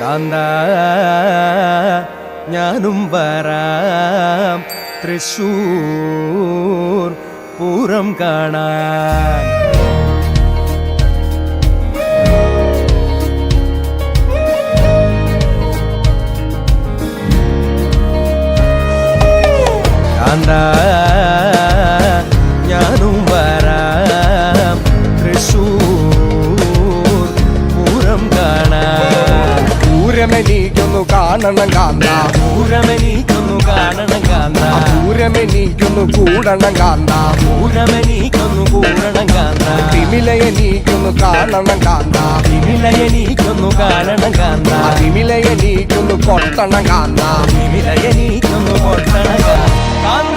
കാന്ത ഞാനും വരാം തൃശ്ശൂർ പൂരം കാണാൻ. കാന്ത ഞാനും വരാം തൃശ്ശൂർ പൂരം കാണാൻ. പൂരമെനിക്കൊന്നു കാണണം കാന്ത, പൂരമെനിക്കൊന്നു കാണണം കാന്ത, പൂരമെനിക്കൊന്നു കൂടണം കാന്ത, പൂരമെനിക്കൊന്നു കൂടണം കാന്ത, തിമിലയെനിക്കൊന്നു കാണണം കാന്ത, തിമിലയെനിക്കൊന്നു കാണണം കാന്ത, തിമിലയെനിക്കൊന്നു കൊട്ടണം കാന്ത, തിമിലയെനിക്കൊന്നു കൊട്ടണം കാന്ത.